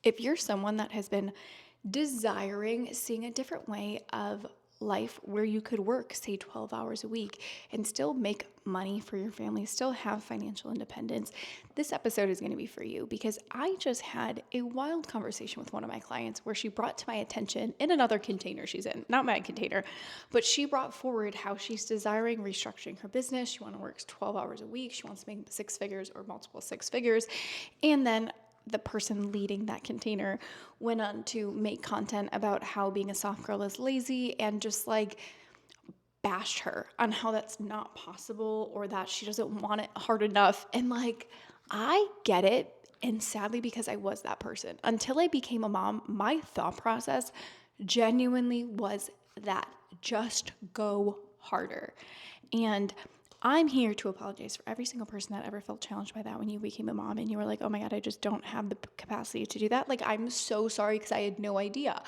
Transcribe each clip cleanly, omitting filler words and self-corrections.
If you're someone that has been desiring seeing a different way of life where you could work, say, 12 hours a week and still make money for your family, still have financial independence, this episode is going to be for you because I just had a wild conversation with one of my clients where she brought to my attention in another container she's in, not my container, but she brought forward how she's desiring restructuring her business. She wants to work 12 hours a week. She wants to make 6 figures or multiple 6 figures. And then the person leading that container went on to make content about how being a soft girl is lazy and just like bashed her on how that's not possible or that she doesn't want it hard enough. And like, I get it. And sadly, because I was that person, until I became a mom, my thought process genuinely was that just go harder. And I'm here to apologize for every single person that ever felt challenged by that when you became a mom and you were like, oh my God, I just don't have the capacity to do that. Like, I'm so sorry because I had no idea.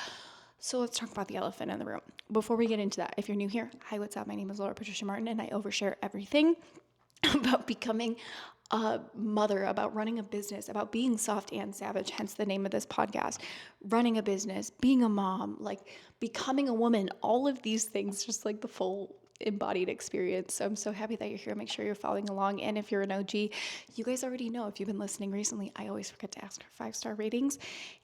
So let's talk about the elephant in the room. Before we get into that, if you're new here, hi, what's up? My name is Laura Patricia Martin and I overshare everything about becoming a mother, about running a business, about being soft and savage, hence the name of this podcast, running a business, being a mom, like becoming a woman, all of these things, just like the full embodied experience. So I'm so happy that you're here. Make sure you're following along. And if you're an OG, you guys already know, if you've been listening recently, I always forget to ask for 5-star ratings.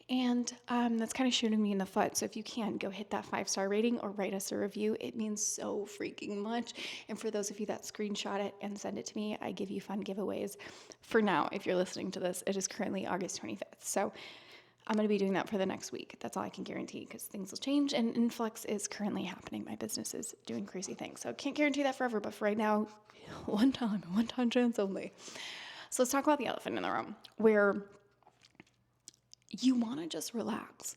And that's kind of shooting me in the foot. So if you can, go hit that 5-star rating or write us a review. It means so freaking much. And for those of you that screenshot it and send it to me, I give you fun giveaways. For now, if you're listening to this, it is currently August 25th. So I'm going to be doing that for the next week. That's all I can guarantee because things will change and influx is currently happening. My business is doing crazy things. So I can't guarantee that forever, but for right now, one time chance only. So let's talk about the elephant in the room where you want to just relax.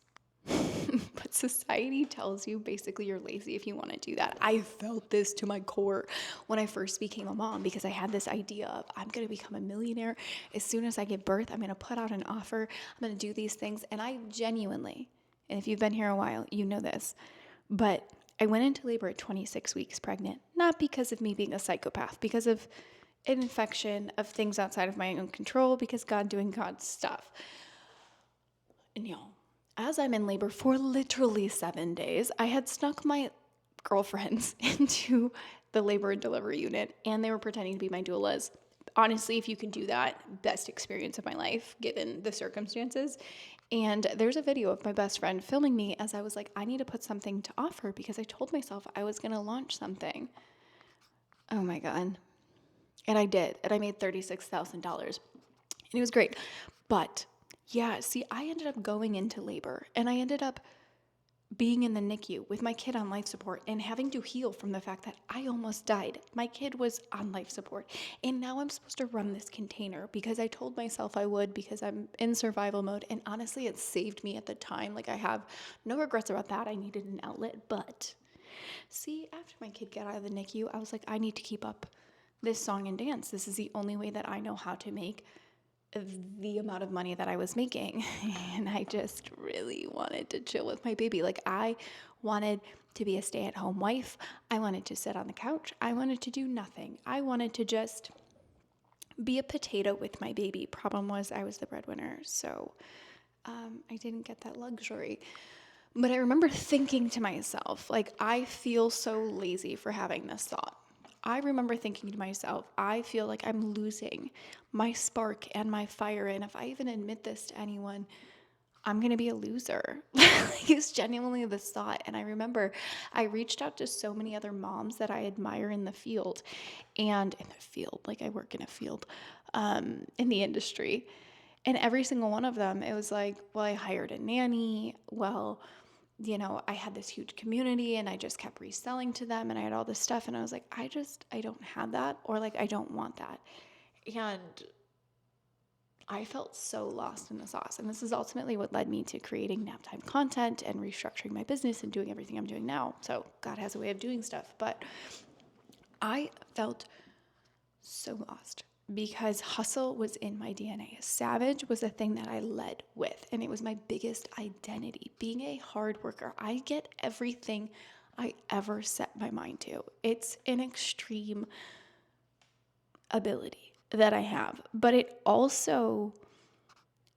But society tells you basically you're lazy if you want to do that. I felt this to my core when I first became a mom because I had this idea of I'm going to become a millionaire. As soon as I give birth, I'm going to put out an offer. I'm going to do these things. And I genuinely, and if you've been here a while, you know this, but I went into labor at 26 weeks pregnant, not because of me being a psychopath, because of an infection, of things outside of my own control, because God doing God's stuff. And y'all, as I'm in labor for literally 7 days, I had snuck my girlfriends into the labor and delivery unit, and they were pretending to be my doulas. Honestly, if you can do that, best experience of my life, given the circumstances. And there's a video of my best friend filming me as I was like, I need to put something to offer because I told myself I was going to launch something. Oh my God. And I did. And I made $36,000. And it was great. But yeah, see, I ended up going into labor and I ended up being in the NICU with my kid on life support and having to heal from the fact that I almost died. My kid was on life support. And now I'm supposed to run this container because I told myself I would because I'm in survival mode. And honestly, it saved me at the time. Like, I have no regrets about that. I needed an outlet. But see, after my kid got out of the NICU, I was like, I need to keep up this song and dance. This is the only way that I know how to make the amount of money that I was making. And I just really wanted to chill with my baby. Like, I wanted to be a stay-at-home wife. I wanted to sit on the couch. I wanted to do nothing. I wanted to just be a potato with my baby. Problem was I was the breadwinner, so I didn't get that luxury. But I remember thinking to myself, like, I feel so lazy for having this thought. I remember thinking to myself, I feel like I'm losing my spark and my fire. And if I even admit this to anyone, I'm going to be a loser. It's genuinely this thought. And I remember I reached out to so many other moms that I admire in the field like I work in a field, in the industry. And every single one of them, it was like, well, I hired a nanny. Well, I had this huge community and I just kept reselling to them and I had all this stuff. And I was like, I don't have that, or like, I don't want that. And I felt so lost in the sauce. And this is ultimately what led me to creating naptime content and restructuring my business and doing everything I'm doing now. So God has a way of doing stuff. But I felt so lost because hustle was in my DNA. Savage was a thing that I led with, and it was my biggest identity. Being a hard worker, I get everything I ever set my mind to. It's an extreme ability that I have, but it also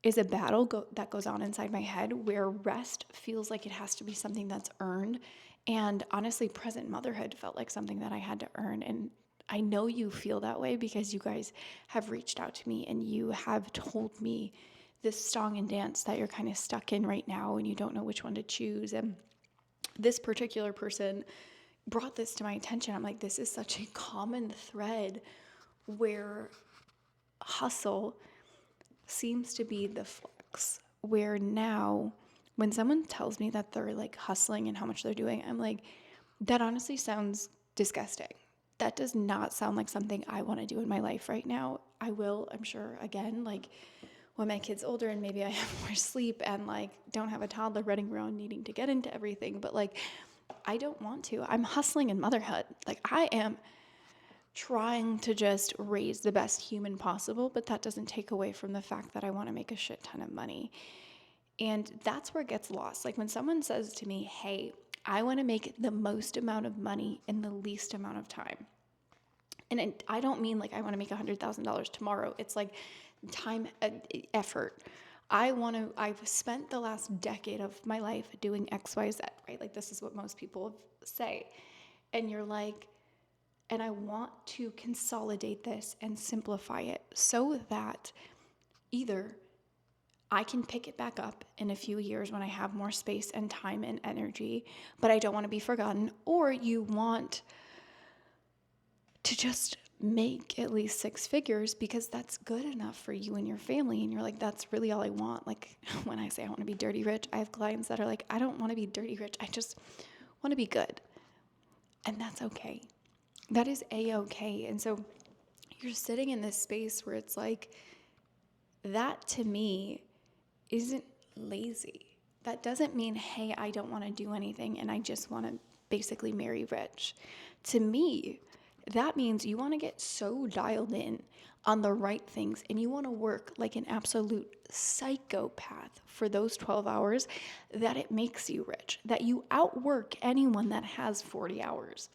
is a battle that goes on inside my head where rest feels like it has to be something that's earned. And honestly, present motherhood felt like something that I had to earn. And I know you feel that way because you guys have reached out to me and you have told me this song and dance that you're kind of stuck in right now and you don't know which one to choose. And this particular person brought this to my attention. I'm like, this is such a common thread where hustle seems to be the flex, where now when someone tells me that they're like hustling and how much they're doing, I'm like, that honestly sounds disgusting. That does not sound like something I want to do in my life right now. I will, I'm sure, again, like when my kid's older and maybe I have more sleep and like don't have a toddler running around needing to get into everything, but like I don't want to. I'm hustling in motherhood. Like I am trying to just raise the best human possible, but that doesn't take away from the fact that I want to make a shit ton of money. And that's where it gets lost. Like when someone says to me, hey, I want to make the most amount of money in the least amount of time. And I don't mean like I want to make $100,000 tomorrow. It's like time, effort. I've spent the last decade of my life doing X, Y, Z, right? Like this is what most people say. And you're like, and I want to consolidate this and simplify it so that either I can pick it back up in a few years when I have more space and time and energy, but I don't want to be forgotten, or you want to just make at least six figures because that's good enough for you and your family. And you're like, that's really all I want. Like when I say I want to be dirty rich, I have clients that are like, I don't want to be dirty rich. I just want to be good. And that's okay. That is a-okay. And so you're sitting in this space where it's like, that to me isn't lazy. That doesn't mean, hey, I don't want to do anything and I just want to basically marry rich. To me, that means you want to get so dialed in on the right things and you want to work like an absolute psychopath for those 12 hours that it makes you rich, that you outwork anyone that has 40 hours.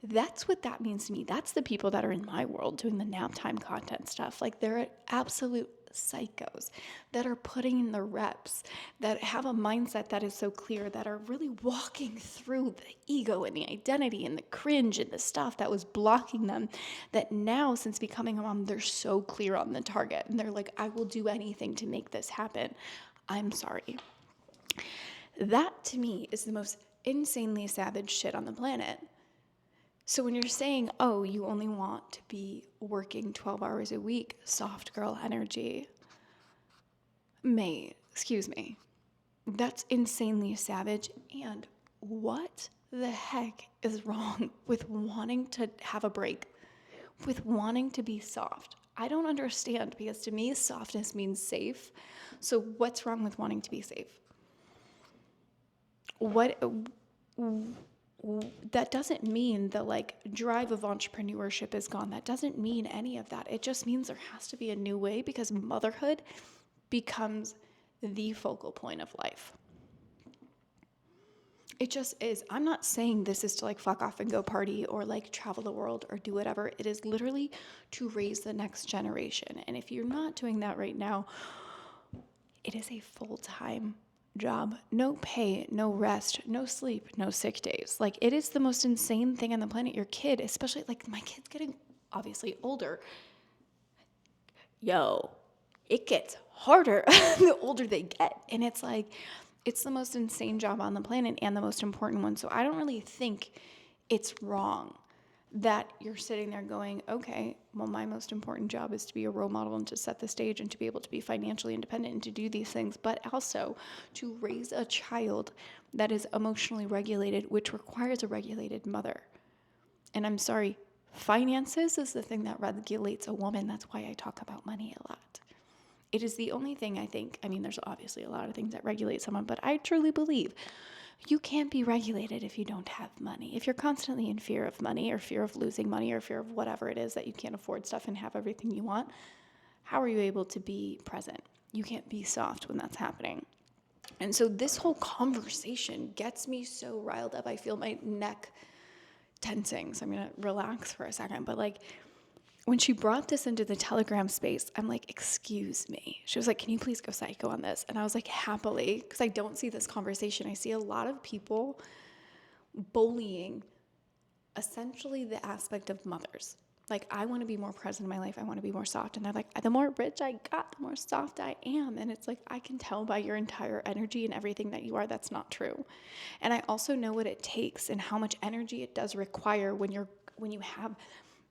That's what that means to me. That's the people that are in my world doing the nap time content stuff. Like they're absolute psychos that are putting in the reps, that have a mindset that is so clear, that are really walking through the ego and the identity and the cringe and the stuff that was blocking them, that now since becoming a mom, they're so clear on the target. And they're like, I will do anything to make this happen. I'm sorry. That to me is the most insanely savage shit on the planet. So when you're saying, oh, you only want to be working 12 hours a week, soft girl energy, excuse me, that's insanely savage. And what the heck is wrong with wanting to have a break, with wanting to be soft? I don't understand because to me, softness means safe. So what's wrong with wanting to be safe? That doesn't mean the like drive of entrepreneurship is gone. That doesn't mean any of that. It just means there has to be a new way because motherhood becomes the focal point of life. It just is. I'm not saying this is to like fuck off and go party or like travel the world or do whatever. It is literally to raise the next generation. And if you're not doing that right now, it is a full-time job, no pay, no rest, no sleep, no sick days. Like it is the most insane thing on the planet. Your kid, especially like my kid's getting obviously older. It gets harder the older they get. And it's like, it's the most insane job on the planet and the most important one. So I don't really think it's wrong that you're sitting there going, okay, well, my most important job is to be a role model and to set the stage and to be able to be financially independent and to do these things, but also to raise a child that is emotionally regulated, which requires a regulated mother. And I'm sorry, finances is the thing that regulates a woman. That's why I talk about money a lot. It is the only thing I think, I mean, there's obviously a lot of things that regulate someone, but I truly believe you can't be regulated if you don't have money. If you're constantly in fear of money or fear of losing money or fear of whatever it is that you can't afford stuff and have everything you want, how are you able to be present? You can't be soft when that's happening. And so this whole conversation gets me so riled up. I feel my neck tensing, so I'm going to relax for a second. But like when she brought this into the Telegram space, I'm like, excuse me. She was like, can you please go psycho on this? And I was like, happily, because I don't see this conversation. I see a lot of people bullying essentially the aspect of mothers. Like, I want to be more present in my life. I want to be more soft. And they're like, the more rich I got, the more soft I am. And it's like, I can tell by your entire energy and everything that you are, that's not true. And I also know what it takes and how much energy it does require when you have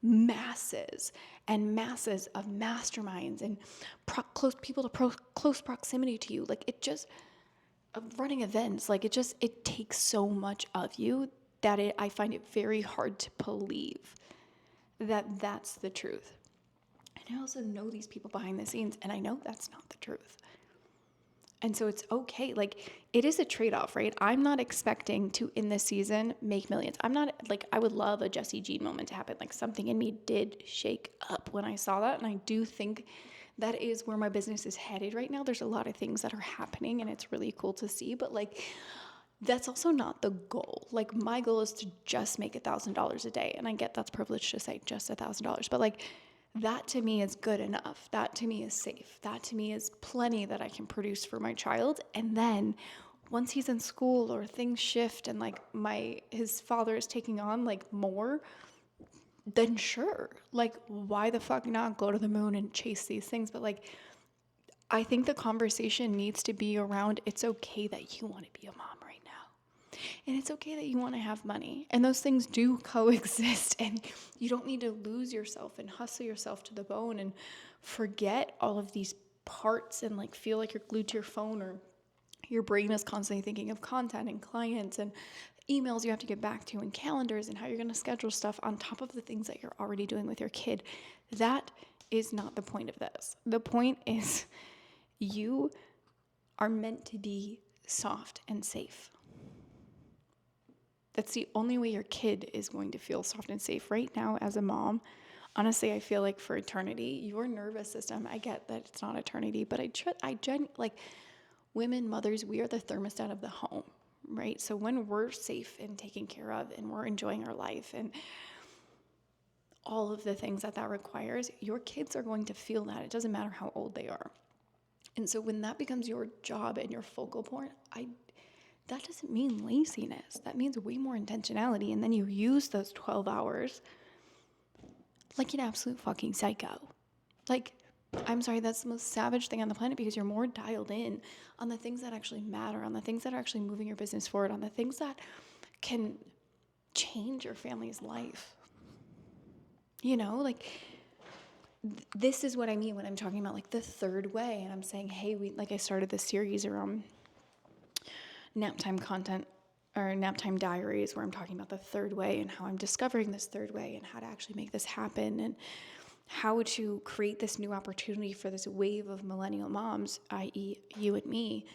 masses and masses of masterminds and close people to close proximity to you. Like, it just, running events, like it takes so much of you that I find it very hard to believe that that's the truth. And I also know these people behind the scenes, and I know that's not the truth. And so it's okay. Like, it is a trade-off, right? I'm not expecting to, in this season, make millions. I'm not, like, I would love a Jessie Jean moment to happen. Like, something in me did shake up when I saw that. And I do think that is where my business is headed right now. There's a lot of things that are happening, and it's really cool to see. But, like, that's also not the goal. Like, my goal is to just make $1,000 a day. And I get that's privileged to say just $1,000. But, like, that to me is good enough. That to me is safe. That to me is plenty that I can produce for my child. And then once he's in school or things shift and like his father is taking on like more, then sure. Like, why the fuck not go to the moon and chase these things? But like, I think the conversation needs to be around, it's okay that you want to be a mom right now. And it's okay that you want to have money. And those things do coexist. And you don't need to lose yourself and hustle yourself to the bone and forget all of these parts and like feel like you're glued to your phone, or your brain is constantly thinking of content and clients and emails you have to get back to and calendars and how you're going to schedule stuff on top of the things that you're already doing with your kid. That is not the point of this. The point is you are meant to be soft and safe. That's the only way your kid is going to feel soft and safe. Right now, as a mom, honestly, I feel like for eternity, your nervous system, I get that it's not eternity, but like women, mothers, we are the thermostat of the home, right? So when we're safe and taken care of and we're enjoying our life and all of the things that requires, your kids are going to feel that. It doesn't matter how old they are. And so when that becomes your job and your focal point, that doesn't mean laziness. That means way more intentionality. And then you use those 12 hours like an absolute fucking psycho. Like, I'm sorry, that's the most savage thing on the planet, because you're more dialed in on the things that actually matter, on the things that are actually moving your business forward, on the things that can change your family's life. You know, like, this is what I mean when I'm talking about like the third way. And I'm saying, hey, I started this series around naptime content or naptime diaries, where I'm talking about the third way and how I'm discovering this third way and how to actually make this happen and how to create this new opportunity for this wave of millennial moms, i.e. you and me,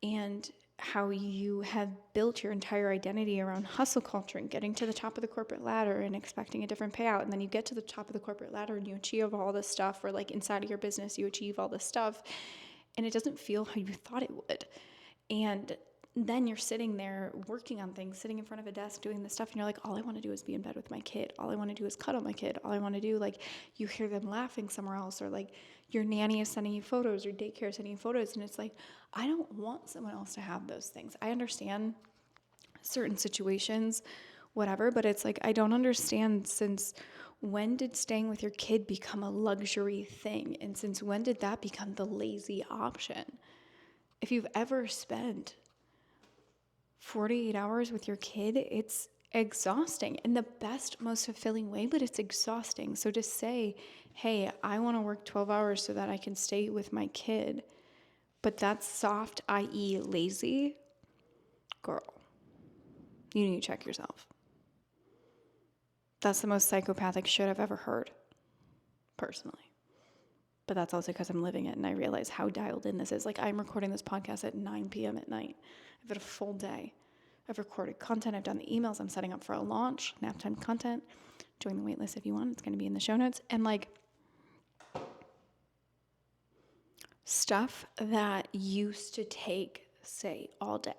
and how you have built your entire identity around hustle culture and getting to the top of the corporate ladder and expecting a different payout. And then you get to the top of the corporate ladder and you achieve all this stuff, or like inside of your business, you achieve all this stuff and it doesn't feel how you thought it would. And then you're sitting there working on things, sitting in front of a desk doing this stuff, and you're like, all I want to do is be in bed with my kid. All I want to do is cuddle my kid. All I want to do, like, you hear them laughing somewhere else, or like your nanny is sending you photos, or daycare is sending you photos, and it's like, I don't want someone else to have those things. I understand certain situations, whatever, but it's like, I don't understand, since when did staying with your kid become a luxury thing? And since when did that become the lazy option? If you've ever spent 48 hours with your kid, it's exhausting in the best, most fulfilling way, but it's exhausting. So to say, hey, I want to work 12 hours so that I can stay with my kid, but that's soft, i.e. lazy, girl, you need to check yourself. That's the most psychopathic shit I've ever heard, personally. But that's also because I'm living it and I realize how dialed in this is. Like, I'm recording this podcast at 9 p.m. at night. I've had a full day. I've recorded content. I've done the emails. I'm setting up for a launch, naptime content. Join the waitlist if you want. It's going to be in the show notes. And like, stuff that used to take, say, all day.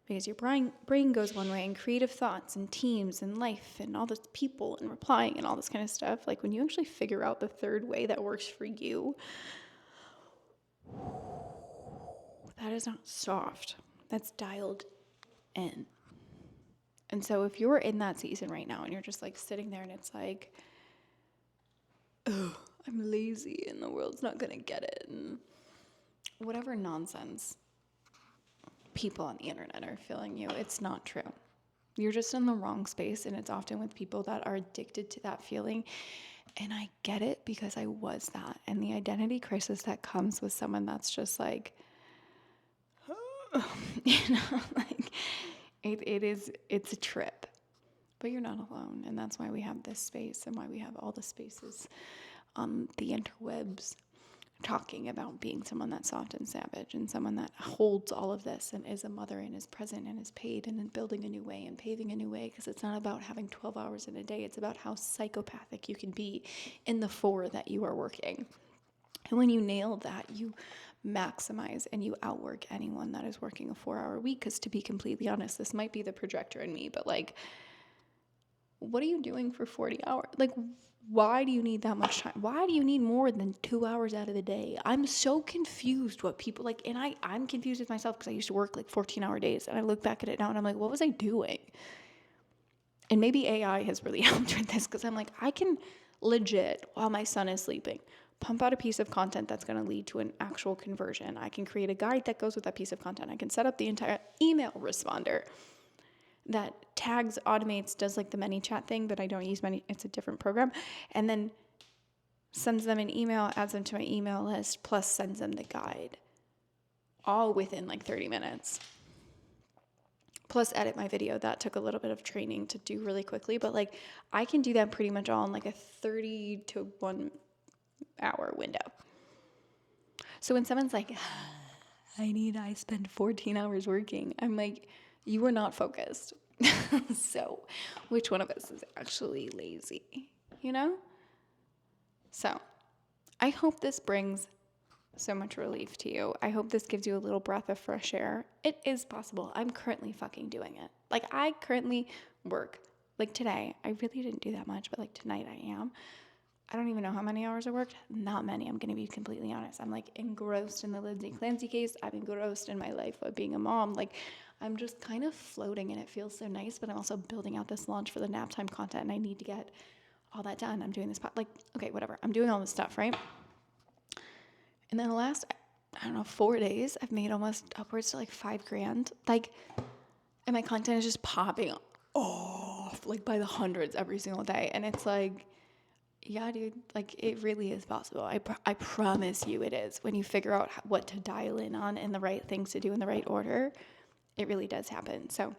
because your brain goes one way, and creative thoughts and teams and life and all this people and replying and all this kind of stuff. Like when you actually figure out the third way that works for you, that is not soft. That's dialed in. And so if you're in that season right now and you're just like sitting there and it's like, oh, I'm lazy and the world's not going to get it, and whatever nonsense people on the internet are filling you, it's not true. You're just in the wrong space, and it's often with people that are addicted to that feeling. And I get it because I was that. And the identity crisis that comes with someone that's just like, like it's a trip. But you're not alone. And that's why we have this space and why we have all the spaces on the interwebs talking about being someone that's soft and savage and someone that holds all of this and is a mother and is present and is paid and building a new way and paving a new way, because it's not about having 12 hours in a day. It's about how psychopathic you can be in the 4 that you are working. And when you nail that, you maximize and you outwork anyone that is working a 4-hour week. Because to be completely honest, this might be the projector in me, but like, what are you doing for 40 hours? Like, why do you need that much time? Why do you need more than 2 hours out of the day? I'm so confused what people like, and I'm confused with myself because I used to work like 14-hour days, and I look back at it now and I'm like, what was I doing? And maybe AI has really helped with this, because I'm like, I can legit, while my son is sleeping, pump out a piece of content that's going to lead to an actual conversion. I can create a guide that goes with that piece of content. I can set up the entire email responder that tags, automates, does like the ManyChat thing, but I don't use Many. It's a different program. And then sends them an email, adds them to my email list, plus sends them the guide, all within like 30 minutes. Plus edit my video. That took a little bit of training to do really quickly, but like I can do that pretty much all in like a 30 to 1 hour window. So when someone's like, I spend 14 hours working, I'm like, you are not focused. So which one of us is actually lazy, you know? So I hope this brings so much relief to you. I hope this gives you a little breath of fresh air. It is possible. I'm currently fucking doing it. Like I currently work. Like today, I really didn't do that much, but like tonight I am. I don't even know how many hours I worked. Not many. I'm going to be completely honest. I'm like engrossed in the Lindsay Clancy case. I'm engrossed in my life of being a mom. Like I'm just kind of floating, and it feels so nice, but I'm also building out this launch for the nap time content, and I need to get all that done. I'm doing this, like, okay, whatever. I'm doing all this stuff, right? And then the last, 4 days, I've made almost upwards to like $5,000. Like, and my content is just popping off like by the hundreds every single day. And it's like, yeah, dude, like it really is possible. I promise you it is. When you figure out what to dial in on and the right things to do in the right order, it really does happen. So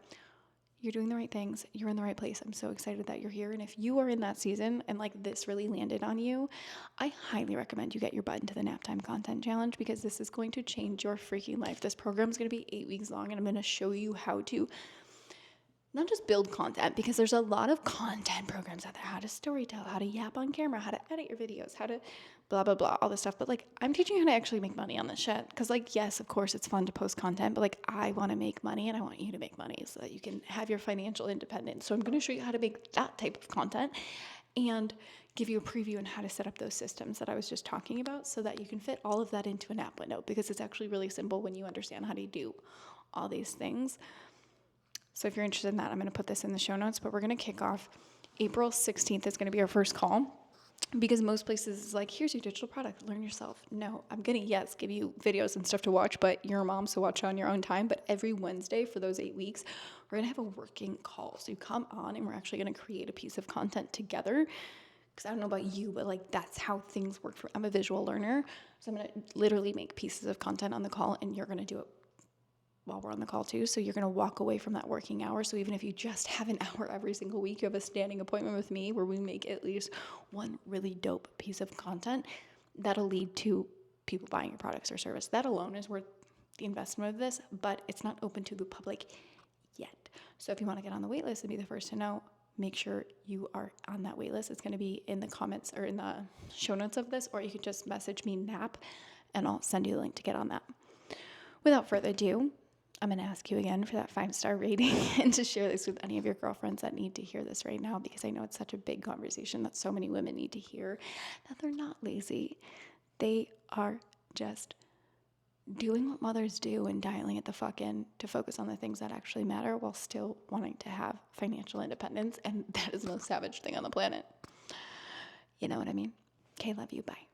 you're doing the right things. You're in the right place. I'm so excited that you're here. And if you are in that season and like this really landed on you, I highly recommend you get your butt into the Naptime Content Challenge, because this is going to change your freaking life. This program is going to be 8 weeks long, and I'm going to show you how to not just build content, because there's a lot of content programs out there, how to storytell, how to yap on camera, how to edit your videos, how to blah, blah, blah, all this stuff. But like, I'm teaching you how to actually make money on this shit. Cause like, yes, of course it's fun to post content, but like I want to make money, and I want you to make money so that you can have your financial independence. So I'm going to show you how to make that type of content and give you a preview on how to set up those systems that I was just talking about, so that you can fit all of that into an app window, because it's actually really simple when you understand how to do all these things. So if you're interested in that, I'm going to put this in the show notes, but we're going to kick off April 16th is going to be our first call, because most places is like, here's your digital product, learn yourself. No, I'm going to, yes, give you videos and stuff to watch, but you're a mom, so watch on your own time. But every Wednesday for those 8 weeks, we're going to have a working call. So you come on and we're actually going to create a piece of content together. Because I don't know about you, but like that's how things work I'm a visual learner. So I'm going to literally make pieces of content on the call, and you're going to do it while we're on the call too. So you're going to walk away from that working hour. So even if you just have an hour every single week, you have a standing appointment with me where we make at least one really dope piece of content that'll lead to people buying your products or service. That alone is worth the investment of this, but it's not open to the public yet. So if you want to get on the wait list and be the first to know, make sure you are on that wait list. It's going to be in the comments or in the show notes of this, or you can just message me NAP and I'll send you the link to get on that. Without further ado, I'm going to ask you again for that 5-star rating and to share this with any of your girlfriends that need to hear this right now, because I know it's such a big conversation that so many women need to hear, that they're not lazy. They are just doing what mothers do and dialing it the fuck in to focus on the things that actually matter while still wanting to have financial independence. And that is the most savage thing on the planet. You know what I mean? Okay, love you. Bye.